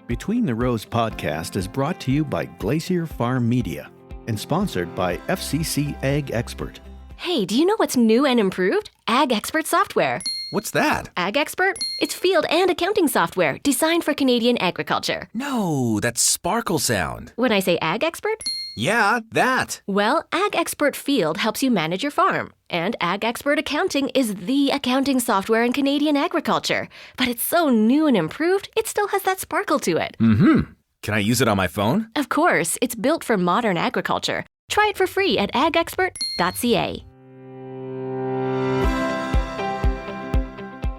Between the Rows podcast is brought to you by Glacier FarmMedia and sponsored by FCC Ag Expert. Hey, do you know what's new and improved? Ag Expert software. What's that? Ag Expert? It's field and accounting software designed for Canadian agriculture. No, that's Sparkle Sound. When I say Ag Expert? Yeah, that. Well, Ag Expert Field helps you manage your farm. And Ag Expert Accounting is the accounting software in Canadian agriculture. But it's so new and improved, it still has that sparkle to it. Mm-hmm. Can I use it on my phone? Of course, it's built for modern agriculture. Try it for free at agexpert.ca.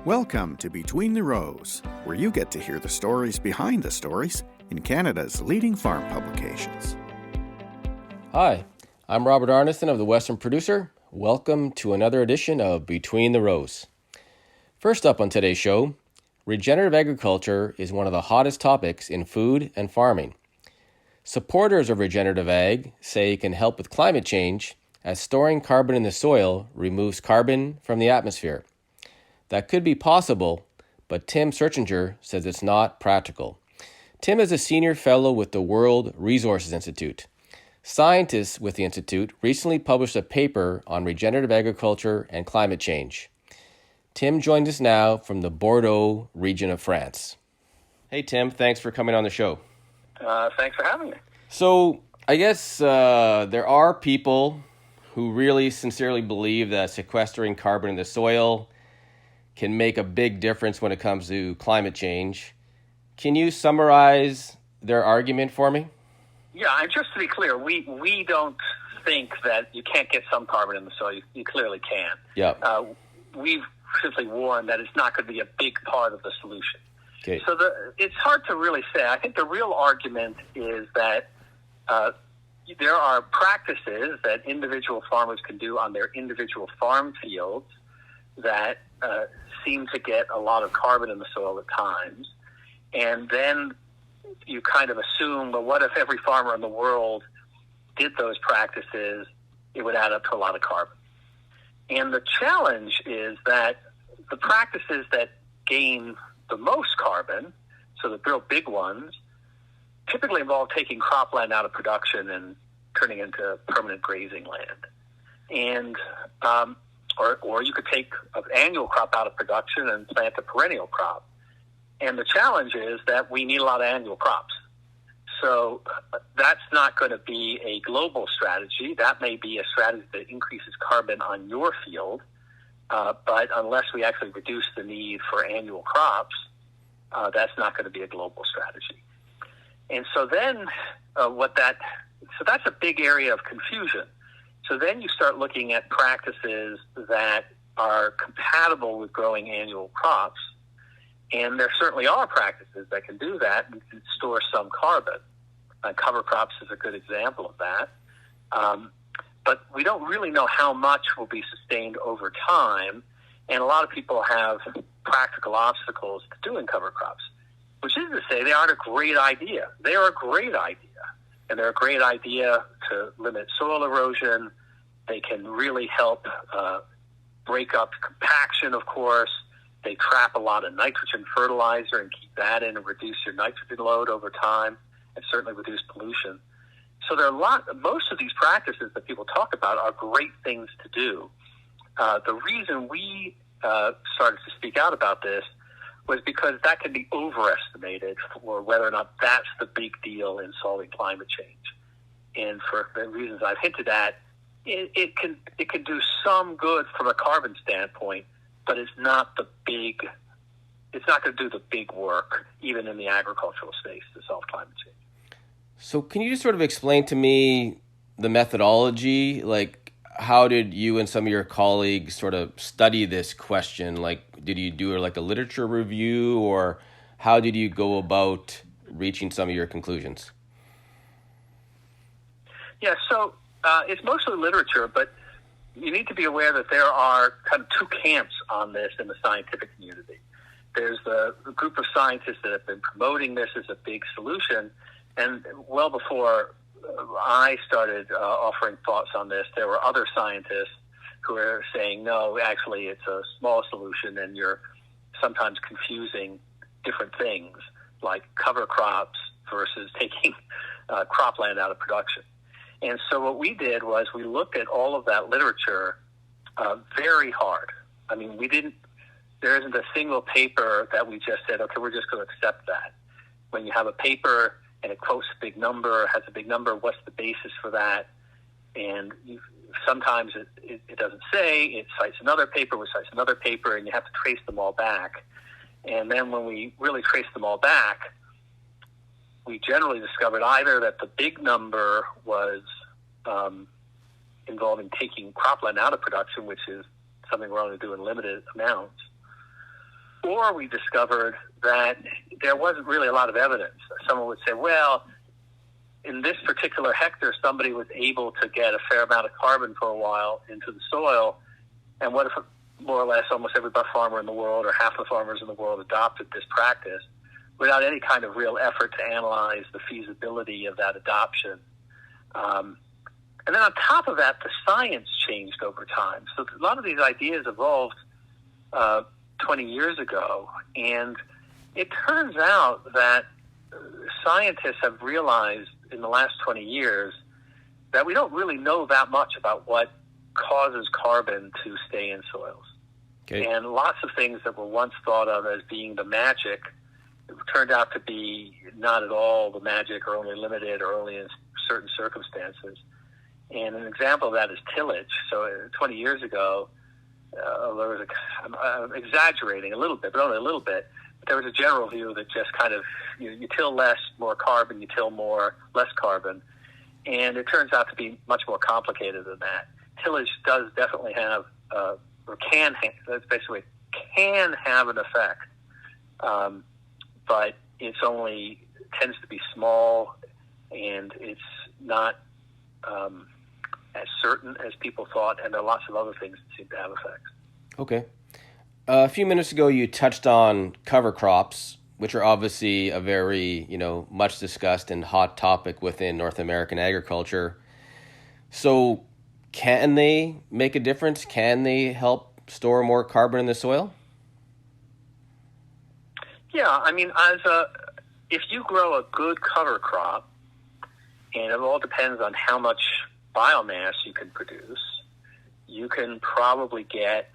Welcome to Between the Rows, where you get to hear the stories behind the stories in Canada's leading farm publications. Hi, I'm Robert Arnason of the Western Producer. Welcome to another edition of Between the Rows. First up on today's show, regenerative agriculture is one of the hottest topics in food and farming. Supporters of regenerative ag say it can help with climate change as storing carbon in the soil removes carbon from the atmosphere. That could be possible, but Tim Searchinger says it's not practical. Tim is a senior fellow with the World Resources Institute. Scientists with the Institute recently published a paper on regenerative agriculture and climate change. Tim joins us now from the Bordeaux region of France. Hey, Tim, thanks for coming on the show. Thanks for having me. So, I guess there are people who really sincerely believe that sequestering carbon in the soil can make a big difference when it comes to climate change. Can you summarize their argument for me? Yeah, and just to be clear, we don't think that you can't get some carbon in the soil. You clearly can. Yeah. We've simply warned that it's not going to be a big part of the solution. Okay. So it's hard to really say. I think the real argument is that there are practices that individual farmers can do on their individual farm fields that seem to get a lot of carbon in the soil at times. And then you kind of assume, well, what if every farmer in the world did those practices? It would add up to a lot of carbon. And the challenge is that the practices that gain the most carbon, so the real big ones, typically involve taking cropland out of production and turning it into permanent grazing land. And or you could take an annual crop out of production and plant a perennial crop. And the challenge is that we need a lot of annual crops. So that's not going to be a global strategy. That may be a strategy that increases carbon on your field, but unless we actually reduce the need for annual crops, that's not going to be a global strategy. And so then so that's a big area of confusion. So then you start looking at practices that are compatible with growing annual crops. And there certainly are practices that can do that and can store some carbon. Cover crops is a good example of that. But we don't really know how much will be sustained over time. And a lot of people have practical obstacles to doing cover crops, which is to say they aren't a great idea. They are a great idea. And they're a great idea to limit soil erosion. They can really help break up compaction, of course. They trap a lot of nitrogen fertilizer and keep that in and reduce your nitrogen load over time and certainly reduce pollution. So there are most of these practices that people talk about are great things to do. The reason we started to speak out about this was because that can be overestimated for whether or not that's the big deal in solving climate change. And for the reasons I've hinted at, it can do some good from a carbon standpoint, but it's not going to do the big work, even in the agricultural space, to solve climate change. So can you just sort of explain to me the methodology? Like, how did you and some of your colleagues sort of study this question? Like, did you do like a literature review, or how did you go about reaching some of your conclusions? Yeah, so it's mostly literature, but you need to be aware that there are kind of two camps on this in the scientific community. There's the group of scientists that have been promoting this as a big solution, and well before I started offering thoughts on this, there were other scientists who were saying, no, actually it's a small solution and you're sometimes confusing different things. like cover crops versus taking cropland out of production. And so what we did was we looked at all of that literature very hard. I mean, there isn't a single paper that we just said, okay, we're just going to accept that. When you have a paper and it quotes a big number, has a big number, what's the basis for that? And sometimes it doesn't say, it cites another paper, which cites another paper, and you have to trace them all back. And then when we really traced them all back, we generally discovered either that the big number was involving taking cropland out of production, which is something we're only doing limited amounts, or we discovered that there wasn't really a lot of evidence. Someone would say, well, in this particular hectare, somebody was able to get a fair amount of carbon for a while into the soil, and what if more or less almost every farmer in the world or half the farmers in the world adopted this practice without any kind of real effort to analyze the feasibility of that adoption? And then on top of that, the science changed over time. So a lot of these ideas evolved 20 years ago, and it turns out that scientists have realized in the last 20 years that we don't really know that much about what causes carbon to stay in soils. Okay. And lots of things that were once thought of as being the magic turned out to be not at all the magic, or only limited, or only in certain circumstances. And an example of that is tillage. So 20 years ago, there was I'm exaggerating a little bit, but only a little bit. But there was a general view that just kind of you till less, more carbon; you till more, less carbon. And it turns out to be much more complicated than that. Tillage does definitely have, or can have, that's basically can have an effect, but it's only tends to be small, and it's not as certain as people thought, and there are lots of other things that seem to have effects. Okay. A few minutes ago, you touched on cover crops, which are obviously a very, much discussed and hot topic within North American agriculture. So can they make a difference? Can they help store more carbon in the soil? Yeah, I mean, if you grow a good cover crop, and it all depends on how much biomass you can produce, you can probably get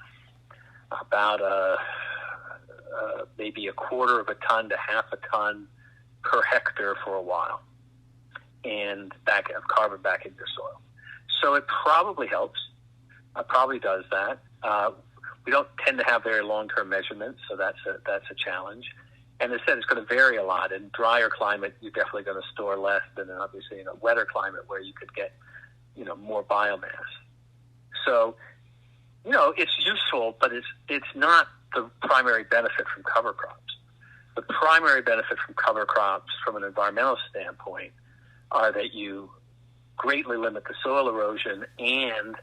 about maybe a quarter of a ton to half a ton per hectare for a while, and of carbon back in your soil. So it probably helps. It probably does that. We don't tend to have very long-term measurements, so that's a challenge. And as I said, it's going to vary a lot. In drier climate, you're definitely going to store less than obviously in a wetter climate where you could get, more biomass. So, it's useful, but it's not the primary benefit from cover crops. The primary benefit from cover crops from an environmental standpoint are that you greatly limit the soil erosion and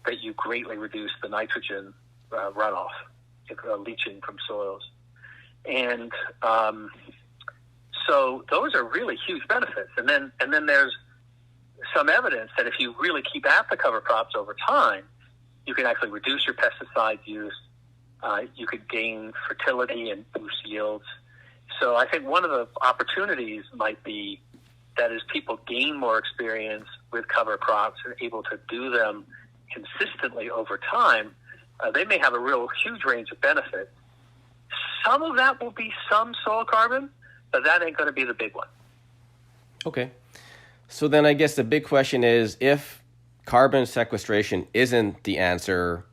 that you greatly reduce the nitrogen runoff, leaching from soils. And so those are really huge benefits. And then there's some evidence that if you really keep at the cover crops over time, you can actually reduce your pesticide use. You could gain fertility and boost yields. So I think one of the opportunities might be that as people gain more experience with cover crops and able to do them consistently over time, they may have a real huge range of benefits. Some of that will be some soil carbon, but that ain't going to be the big one. Okay. So then I guess the big question is, if carbon sequestration isn't the answer,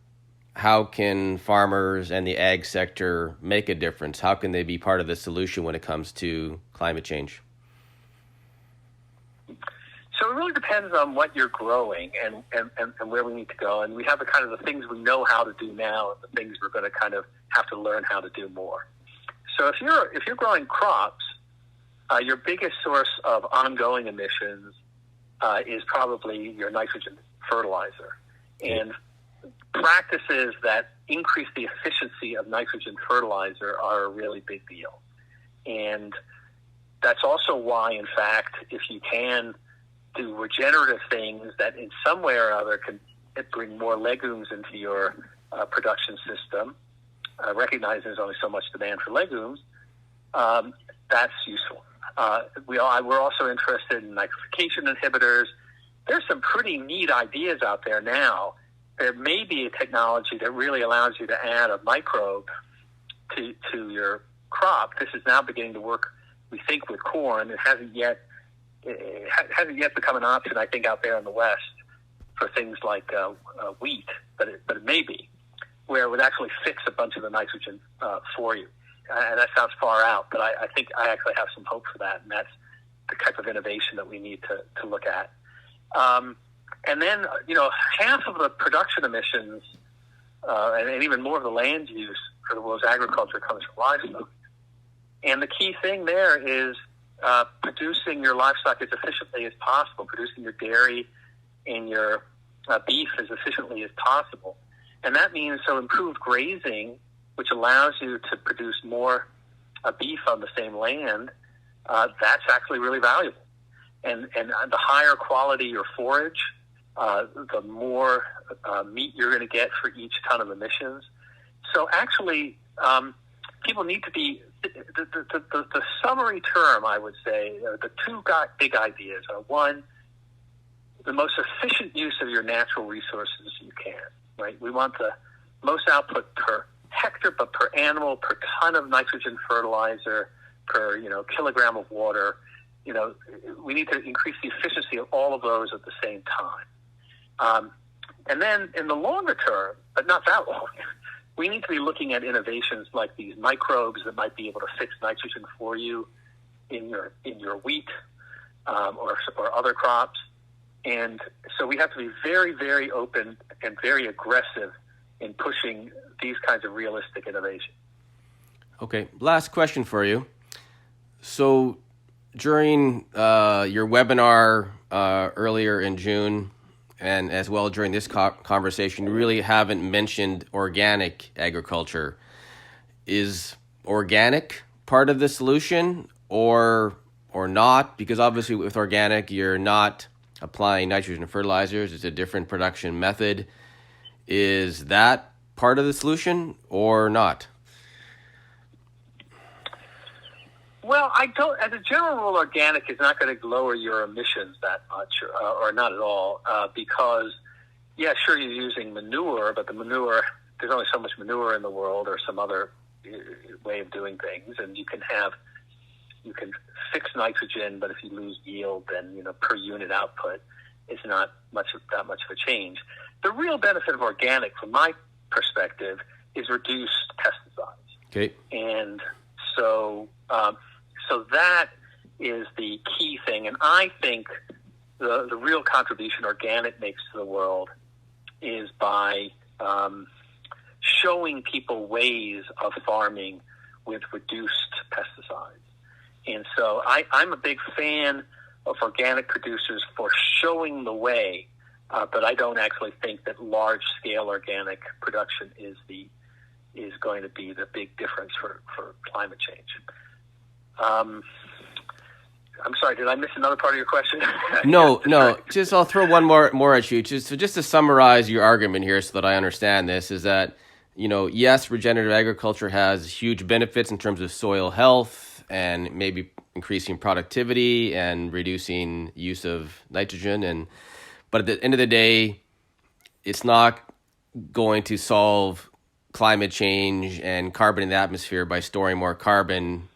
how can farmers and the ag sector make a difference? How can they be part of the solution when it comes to climate change? So it really depends on what you're growing and where we need to go. And we have the things we know how to do now and the things we're going to kind of have to learn how to do more. So if you're growing crops, your biggest source of ongoing emissions is probably your nitrogen fertilizer. And practices that increase the efficiency of nitrogen fertilizer are a really big deal. And that's also why, in fact, if you can do regenerative things that in some way or other can bring more legumes into your production system, recognize there's only so much demand for legumes, that's useful. We're also interested in nitrification inhibitors. There's some pretty neat ideas out there now. There may be a technology that really allows you to add a microbe to your crop. This is now beginning to work, we think, with corn. It hasn't yet become an option, I think, out there in the West for things like wheat, but it may be, where it would actually fix a bunch of the nitrogen for you. And that sounds far out, but I think I actually have some hope for that, and that's the type of innovation that we need to look at. And then, half of the production emissions and even more of the land use for the world's agriculture comes from livestock. And the key thing there is producing your livestock as efficiently as possible, producing your dairy and your beef as efficiently as possible. And that means improved grazing, which allows you to produce more beef on the same land, that's actually really valuable. And the higher quality your forage, the more meat you're going to get for each ton of emissions. So actually, people need to be, the summary term, I would say, the two big ideas are, one, the most efficient use of your natural resources you can, right? We want the most output per hectare, but per animal, per ton of nitrogen fertilizer, per kilogram of water. We need to increase the efficiency of all of those at the same time. And then in the longer term, but not that long, we need to be looking at innovations like these microbes that might be able to fix nitrogen for you in your wheat or other crops. And so we have to be very, very open and very aggressive in pushing these kinds of realistic innovation. Okay, last question for you. So during your webinar earlier in June, and as well during this conversation, you really haven't mentioned organic agriculture. Is organic part of the solution or not? Because obviously with organic, you're not applying nitrogen fertilizers. It's a different production method. Is that part of the solution or not? Well, as a general rule, organic is not going to lower your emissions that much, or not at all, because, yeah, sure, you're using manure, but the manure, there's only so much manure in the world or some other way of doing things, and you can fix nitrogen, but if you lose yield, then, per unit output, it's not that much of a change. The real benefit of organic, from my perspective, is reduced pesticides. Okay. And so that is the key thing. And I think the real contribution organic makes to the world is by showing people ways of farming with reduced pesticides. And so I'm a big fan of organic producers for showing the way, but I don't actually think that large-scale organic production is going to be the big difference for climate change. I'm sorry, did I miss another part of your question? No. Just I'll throw one more at you. Just to summarize your argument here so that I understand this, is that, yes, regenerative agriculture has huge benefits in terms of soil health and maybe increasing productivity and reducing use of nitrogen. But at the end of the day, it's not going to solve climate change and carbon in the atmosphere by storing more carbon.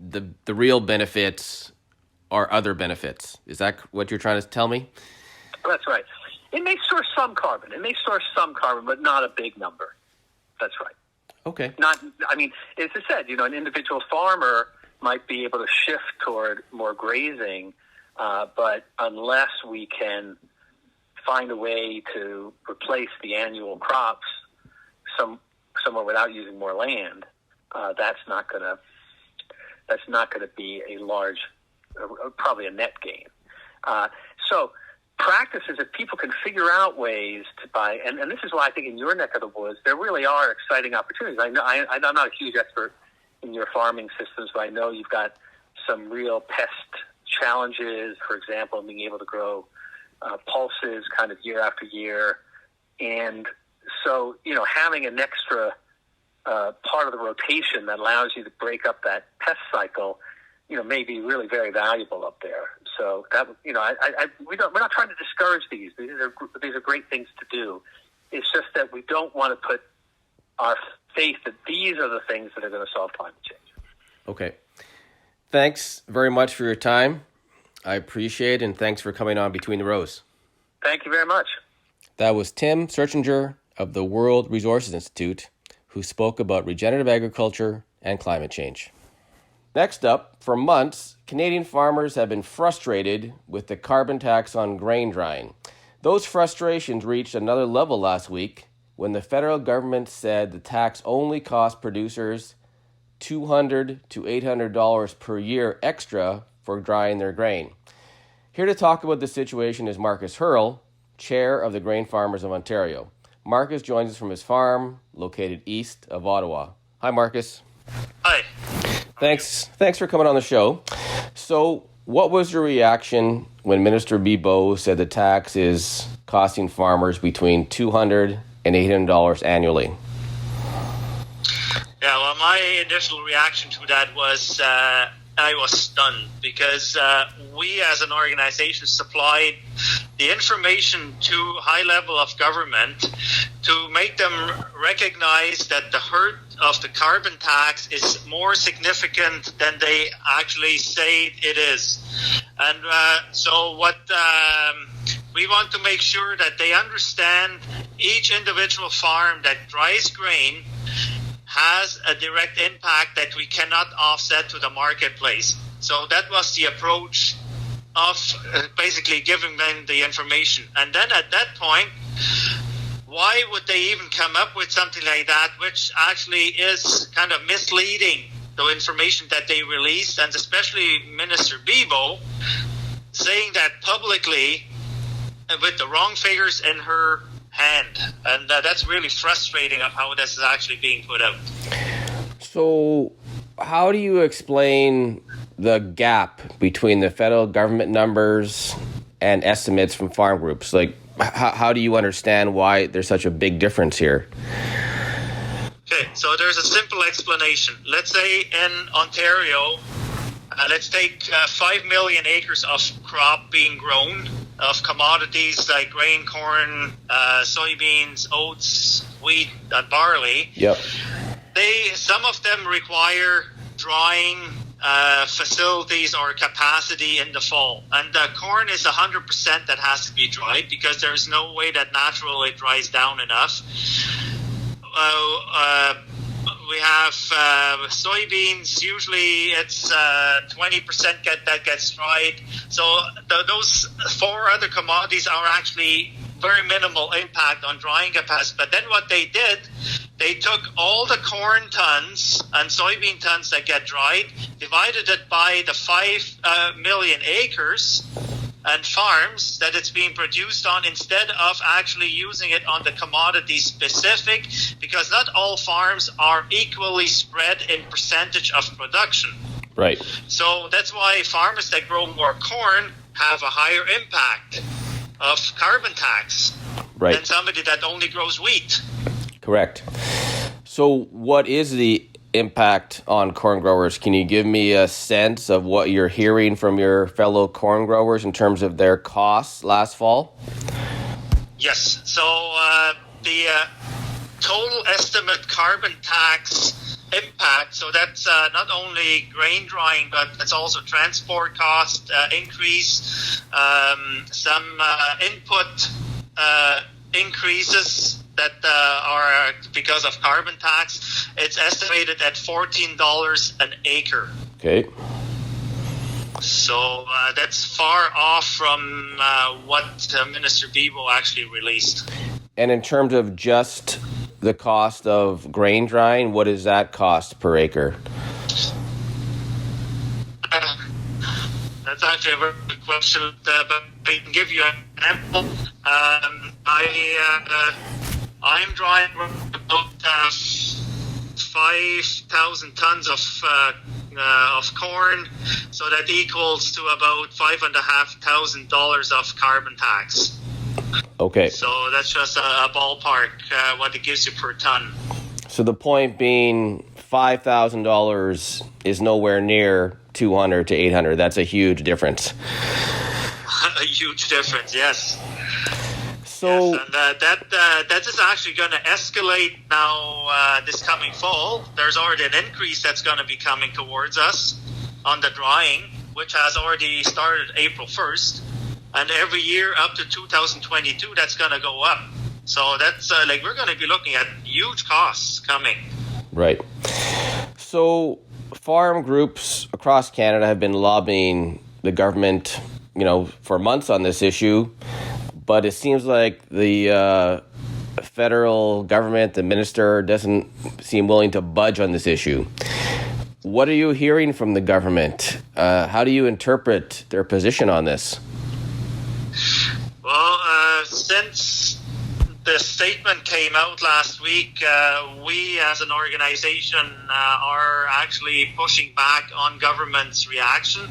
The real benefits are other benefits. Is that what you're trying to tell me? That's right. It may store some carbon. But not a big number. That's right. Okay. As I said, an individual farmer might be able to shift toward more grazing, but unless we can find a way to replace the annual crops somewhere without using more land, that's not going to be a large, probably a net gain. So practices, if people can figure out ways to buy, and this is why I think in your neck of the woods, there really are exciting opportunities. I know I'm not a huge expert in your farming systems, but I know you've got some real pest challenges, for example, being able to grow pulses kind of year after year. And so, having an extra part of the rotation that allows you to break up that pest cycle may be really very valuable up there. So that, we're not trying to discourage these. These are great things to do. It's just that we don't want to put our faith that these are the things that are going to solve climate change. Okay. Thanks very much for your time. I appreciate it, and thanks for coming on Between the Rows. Thank you very much. That was Tim Searchinger of the World Resources Institute, who spoke about regenerative agriculture and climate change. Next up, for months, Canadian farmers have been frustrated with the carbon tax on grain drying. Those frustrations reached another level last week when the federal government said the tax only cost producers $200 to $800 per year extra for drying their grain. Here to talk about the situation is Marcus Hurl, chair of the Grain Farmers of Ontario. Marcus joins us from his farm located east of Ottawa. Hi, Marcus. Hi. Thanks for coming on the show. So, what was your reaction when Minister Bibeau said the tax is costing farmers between $200 and $800 annually? Yeah, well, my initial reaction to that was I was stunned because we as an organization supplied the information to high level of government to make them recognize that the hurt of the carbon tax is more significant than they actually say it is. And so what we want to make sure that they understand each individual farm that dries grain has a direct impact that we cannot offset to the marketplace. So that was the approach of basically giving them the information. And then at that point, why would they even come up with something like that, which actually is kind of misleading the information that they released, and especially Minister Bibeau saying that publicly with the wrong figures in her hand. And that's really frustrating of how this is actually being put out. So how do you explain the gap between the federal government numbers and estimates from farm groups? Like, how do you understand why there's such a big difference here? Okay, so there's a simple explanation. Let's say in Ontario, let's take 5 million acres of crop being grown, of commodities like grain, corn, soybeans, oats, wheat, and barley. Yep. Some of them require drying facilities or capacity in the fall. And corn is 100% that has to be dried because there is no way that naturally it dries down enough. We have soybeans. Usually it's 20% that gets dried. So those four other commodities are actually very minimal impact on drying capacity. But then what they did, they took all the corn tons and soybean tons that get dried, divided it by the 5 million acres and farms that it's being produced on, instead of actually using it on the commodity specific, because not all farms are equally spread in percentage of production. Right. So that's why farmers that grow more corn have a higher impact of carbon tax than somebody that only grows wheat. Correct. So what is the impact on corn growers? Can you give me a sense of what you're hearing from your fellow corn growers in terms of their costs last fall? Yes. So the total estimate carbon tax impact, so that's not only grain drying, but it's also transport cost increase, some input increases that are because of carbon tax. It's estimated at $14 an acre. Okay. So that's far off from what Minister Bibeau actually released. And in terms of just the cost of grain drying, what does that cost per acre? That's actually a very good question, but I can give you an example. I'm drying about 5,000 tons of corn, so that equals to about $5,500 of carbon tax. Okay. So that's just a ballpark, what it gives you per ton. So the point being, $5,000 is nowhere near 200 to 800. That's a huge difference. A huge difference, yes. So yes, and that is actually going to escalate now this coming fall. There's already an increase that's going to be coming towards us on the drying, which has already started April 1st. And every year up to 2022, that's going to go up. So that's we're going to be looking at huge costs coming. Right. So farm groups across Canada have been lobbying the government, for months on this issue. But it seems like the federal government, the minister, doesn't seem willing to budge on this issue. What are you hearing from the government? How do you interpret their position on this? Well, since the statement came out last week, we as an organization are actually pushing back on government's reaction.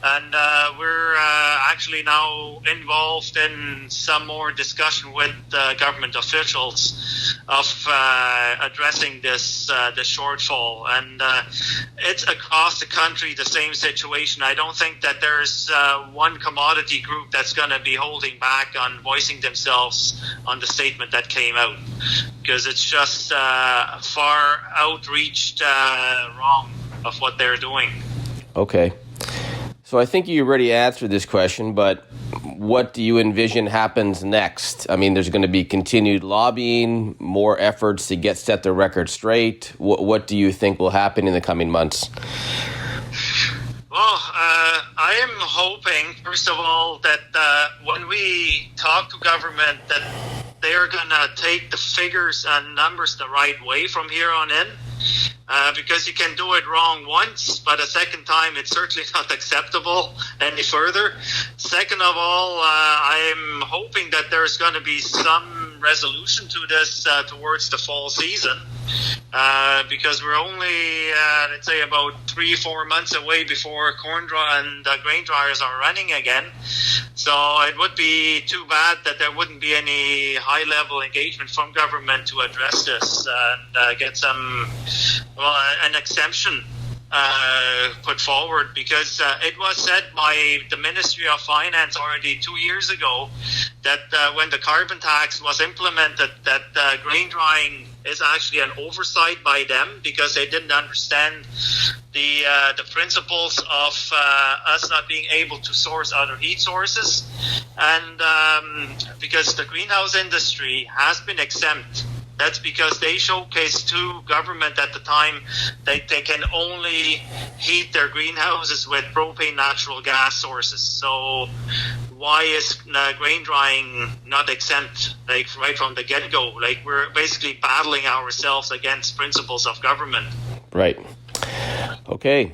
And we're actually now involved in some more discussion with government officials of addressing this shortfall. And it's across the country the same situation. I don't think that there's one commodity group that's going to be holding back on voicing themselves on the statement that came out, because it's just far outreached wrong of what they're doing. Okay. So I think you already answered this question, but what do you envision happens next? I mean, there's going to be continued lobbying, more efforts to set the record straight. What do you think will happen in the coming months? Well, I am hoping, first of all, that when we talk to government, that they're going to take the figures and numbers the right way from here on in. Because you can do it wrong once, but a second time it's certainly not acceptable any further. Second of all, I'm hoping that there's going to be some resolution to this towards the fall season, because we're only, let's say, about 3-4 months away before grain dryers are running again. So it would be too bad that there wouldn't be any high-level engagement from government to address this and get an exemption put forward, because it was said by the Ministry of Finance already 2 years ago that when the carbon tax was implemented, that grain drying is actually an oversight by them, because they didn't understand the principles of us not being able to source other heat sources, and because the greenhouse industry has been exempt. That's because they showcased to government at the time that they can only heat their greenhouses with propane natural gas sources. So why is grain drying not exempt, right from the get-go? We're basically battling ourselves against principles of government. Right. Okay.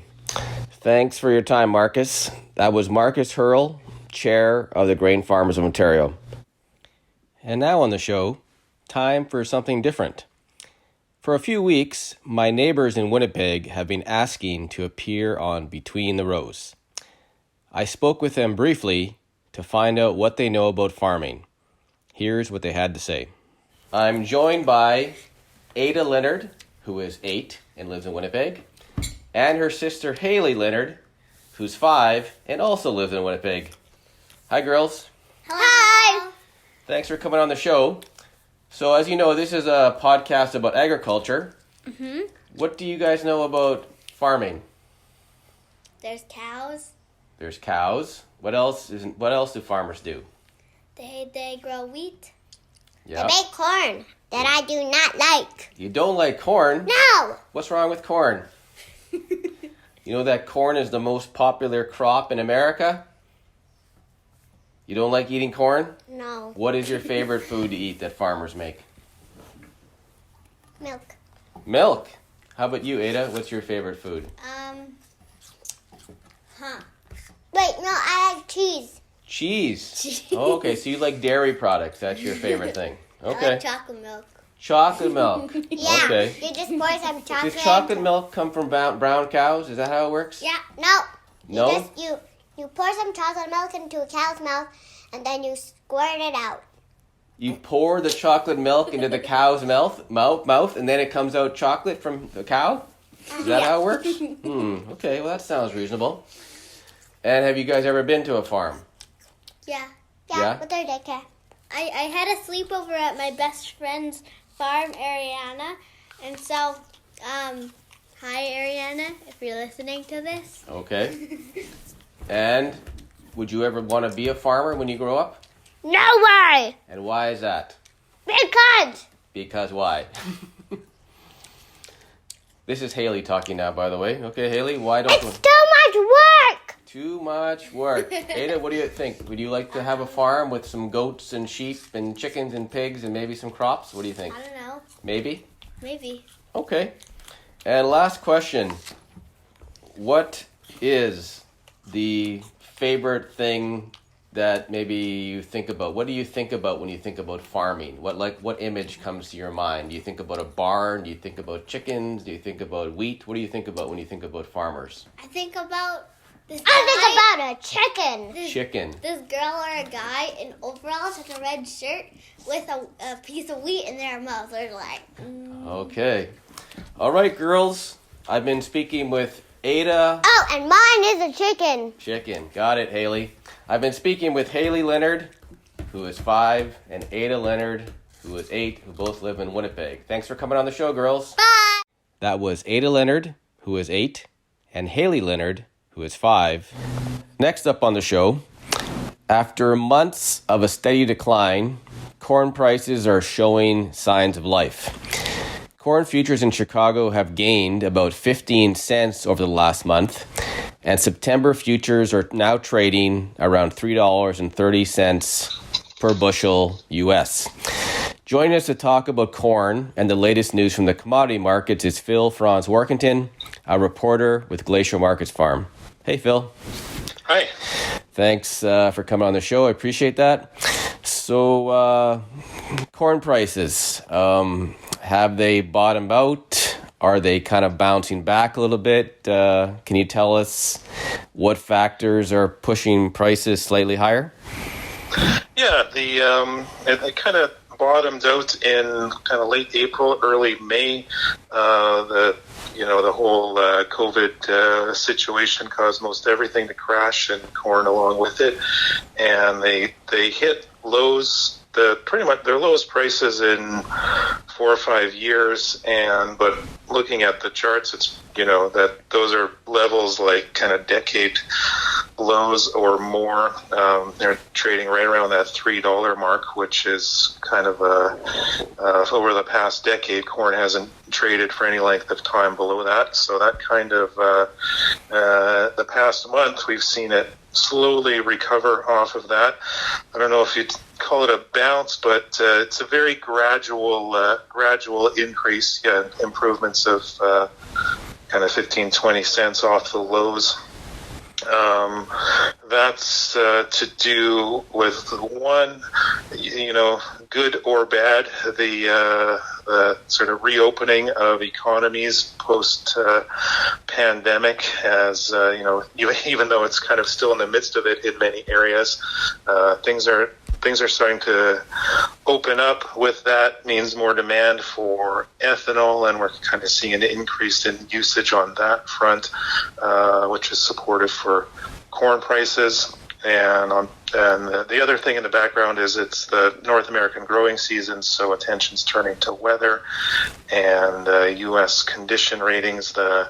Thanks for your time, Marcus. That was Marcus Hurl, Chair of the Grain Farmers of Ontario. And now on the show, time for something different. For a few weeks, my neighbors in Winnipeg have been asking to appear on Between the Rows. I spoke with them briefly to find out what they know about farming. Here's what they had to say. I'm joined by Ada Leonard, who is 8 and lives in Winnipeg, and her sister Haley Leonard, who's 5 and also lives in Winnipeg. Hi, girls. Hi. Thanks for coming on the show. So, as you know, this is a podcast about agriculture. Mm-hmm. What do you guys know about farming? There's cows. There's cows. What else do farmers do? They grow wheat. Yeah. They make corn that I do not like. You don't like corn? No. What's wrong with corn? You know that corn is the most popular crop in America? You don't like eating corn? No. What is your favorite food to eat that farmers make? Milk. Milk. How about you, Ada? What's your favorite food? Wait, no, I like cheese. Cheese. Oh, okay, so you like dairy products. That's your favorite thing. I Okay. like chocolate milk. Chocolate milk. Yeah. Okay. You just pour some chocolate. Does chocolate milk come from brown cows? Is that how it works? Yeah. No. No? You pour some chocolate milk into a cow's mouth, and then you squirt it out. You pour the chocolate milk into the cow's mouth, and then it comes out chocolate from the cow? Is that how it works? Okay, well, that sounds reasonable. And have you guys ever been to a farm? Yeah. Yeah? With our daycare. I had a sleepover at my best friend's farm, Ariana. And so, hi, Ariana, if you're listening to this. Okay. And would you ever want to be a farmer when you grow up? No way! And why is that? Because! Because why? This is Haley talking now, by the way. Okay, Haley, why don't It's too much work! Too much work. Ada, what do you think? Would you like to have a farm with some goats and sheep and chickens and pigs and maybe some crops? What do you think? I don't know. Maybe? Maybe. Okay. And last question. What is the favorite thing that maybe you think about? What do you think about when you think about farming? What image comes to your mind? Do you think about a barn? Do you think about chickens? Do you think about wheat? What do you think about when you think about farmers? I think about a chicken. Chicken. This girl or a guy in overalls with a red shirt with a piece of wheat in their mouth. They're like... Okay. All right, girls. I've been speaking with Ada. Oh, and mine is a chicken. Chicken. Got it, Haley. I've been speaking with Haley Leonard, who is 5, and Ada Leonard, who is 8, who both live in Winnipeg. Thanks for coming on the show, girls. Bye. That was Ada Leonard, who is 8, and Haley Leonard, who is 5. Next up on the show, after months of a steady decline, corn prices are showing signs of life. Corn futures in Chicago have gained about 15 cents over the last month, and September futures are now trading around $3.30 per bushel US. Joining us to talk about corn and the latest news from the commodity markets is Phil Franz Workington, a reporter with Glacier Markets Farm. Hey, Phil. Hi. Thanks for coming on the show. I appreciate that. So, corn prices, have they bottomed out? Are they kind of bouncing back a little bit? Can you tell us what factors are pushing prices slightly higher? Yeah, it kind of bottomed out in kind of late April, early May. The whole COVID situation caused most everything to crash, and corn along with it. And they hit lows, pretty much their lowest prices in 4 or 5 years. But looking at the charts, it's that those are levels like kind of decade lows or more. They're trading right around that $3 mark, which is kind of over the past decade, corn hasn't traded for any length of time below that. So that kind of the past month, we've seen it slowly recover off of that. I don't know if you'd call it a bounce, but it's a very gradual increase. Yeah, improvements of kind of 15-20 cents off the lows. That's to do with one, good or bad, the sort of reopening of economies post pandemic. As even though it's kind of still in the midst of it in many areas, things are starting to open up. With that means more demand for ethanol, and we're kind of seeing an increase in usage on that front, which is supportive for corn prices. And the other thing in the background is it's the North American growing season, so attention's turning to weather and U.S. condition ratings. The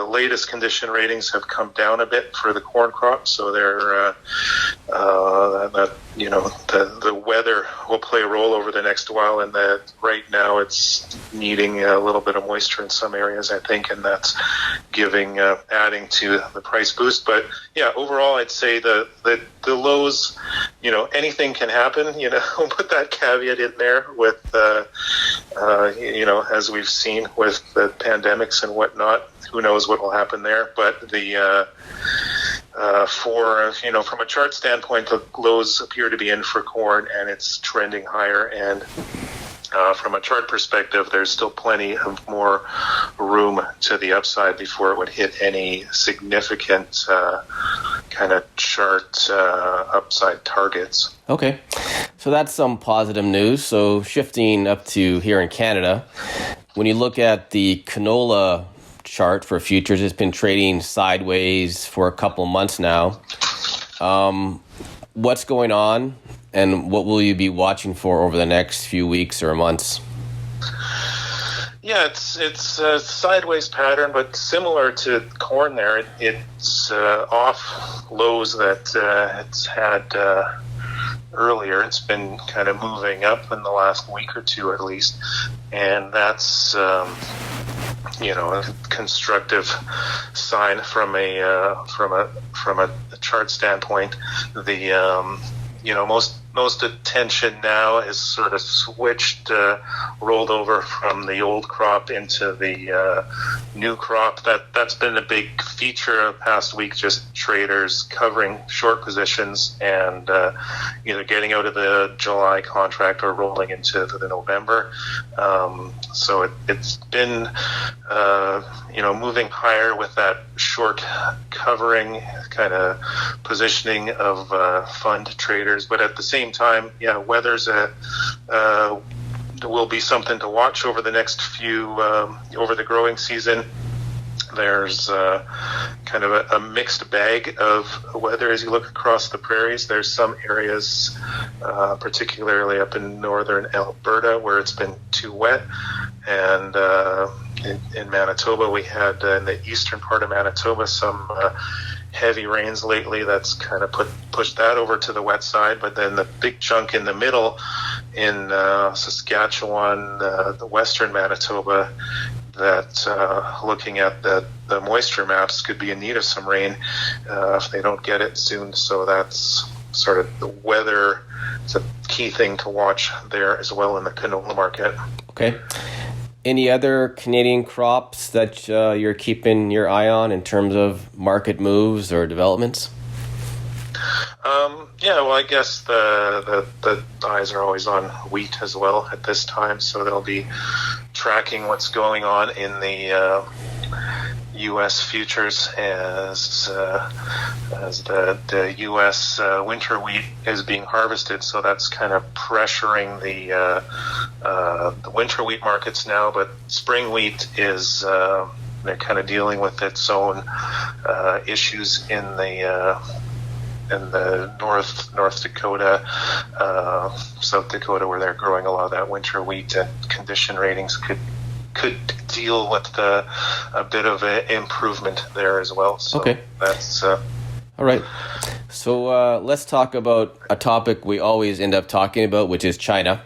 latest condition ratings have come down a bit for the corn crop, so they're the weather will play a role over the next while, and that right now it's needing a little bit of moisture in some areas, I think, and that's adding to the price boost. But yeah, overall, I'd say the lows, anything can happen. Put that caveat in there with, as we've seen with the pandemics and whatnot, who knows what will happen there. But from a chart standpoint, the lows appear to be in for corn, and it's trending higher. And from a chart perspective, there's still plenty of more room to the upside before it would hit any significant kind of chart upside targets. Okay, so that's some positive news. So shifting up to here in Canada, when you look at the canola chart for futures, it's been trading sideways for a couple months now. What's going on, and what will you be watching for over the next few weeks or months? Yeah, it's a sideways pattern, but similar to corn there. It's off lows that it's had earlier. It's been kind of moving up in the last week or two at least, and that's a constructive sign from a chart standpoint. The most attention now is sort of switched, rolled over from the old crop into the new crop. That's been a big feature of the past week, just traders covering short positions and either getting out of the July contract or rolling into the November. So it's been moving higher with that short covering kind of positioning of fund traders, but at the same time, weather's will be something to watch over the next few over the growing season. There's kind of a mixed bag of weather as you look across the prairies. There's some areas, particularly up in northern Alberta, where it's been too wet, and in Manitoba, we had in the eastern part of Manitoba some heavy rains lately. That's kind of pushed that over to the wet side. But then the big chunk in the middle in Saskatchewan, the western Manitoba, that looking at the moisture maps could be in need of some rain if they don't get it soon. So that's sort of the weather. It's a key thing to watch there as well in the canola market. Okay. Any other Canadian crops that you're keeping your eye on in terms of market moves or developments? I guess the eyes are always on wheat as well at this time, so they'll be tracking what's going on in the U.S. futures as the U.S. winter wheat is being harvested. So that's kind of pressuring the winter wheat markets now. But spring wheat is they're kind of dealing with its own issues in the North Dakota, South Dakota, where they're growing a lot of that winter wheat, and condition ratings could deal with a bit of an improvement there as well. So okay. That's all right. So let's talk about a topic we always end up talking about, which is China.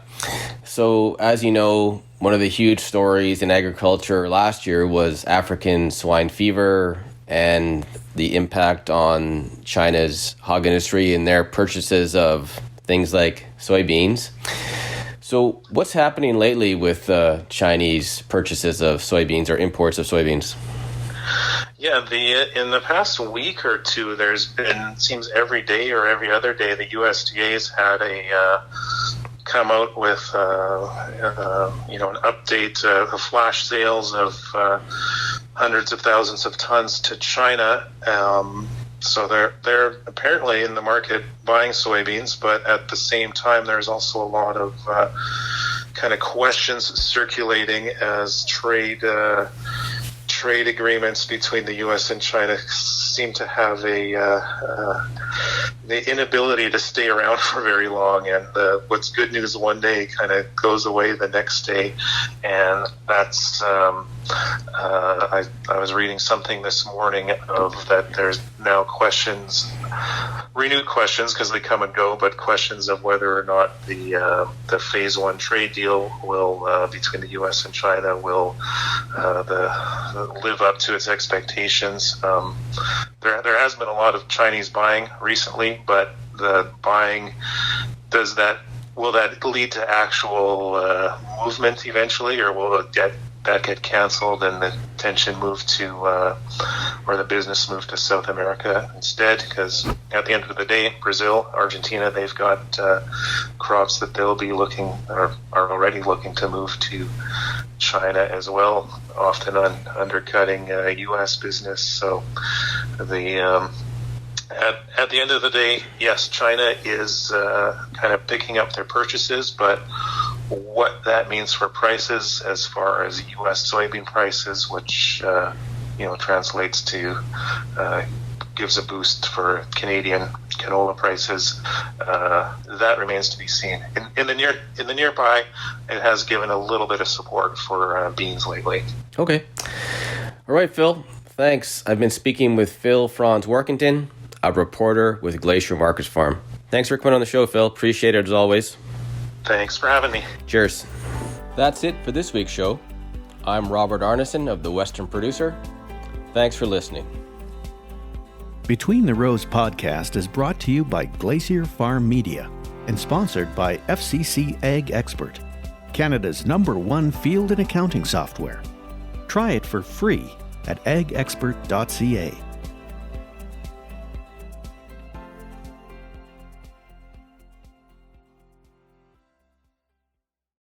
So as you know, one of the huge stories in agriculture last year was African swine fever and the impact on China's hog industry and their purchases of things like soybeans. So what's happening lately with Chinese purchases of soybeans or imports of soybeans? Yeah, in the past week or two, there's been, seems every day or every other day, the USDA's had come out with an update, flash sales of hundreds of thousands of tons to China. So they're apparently in the market buying soybeans, but at the same time, there's also a lot of kind of questions circulating as trade agreements between the U.S. and China seem to have the inability to stay around for very long, and what's good news one day kind of goes away the next day, and that's I was reading something this morning of that there's now renewed questions because they come and go, but questions of whether or not the phase one trade deal will between the U.S. and China will live up to its expectations. There has been a lot of Chinese buying recently, but the buying will that lead to actual movement eventually, or will that get canceled and the tension move to or the business move to South America instead? Because at the end of the day, Brazil, Argentina, they've got crops that they'll be looking or are already looking to move to China as well, often undercutting U.S. business. So at the end of the day, yes, China is kind of picking up their purchases, but what that means for prices as far as U.S. soybean prices, which translates to gives a boost for Canadian canola prices. That remains to be seen. In the nearby, it has given a little bit of support for beans lately. Okay. All right, Phil. Thanks. I've been speaking with Phil Franz-Workington, a reporter with Glacier Markets Farm. Thanks for coming on the show, Phil. Appreciate it as always. Thanks for having me. Cheers. That's it for this week's show. I'm Robert Arnason of the Western Producer. Thanks for listening. Between the Rows podcast is brought to you by Glacier FarmMedia and sponsored by FCC Ag Expert, Canada's #1 field and accounting software. Try it for free at agexpert.ca.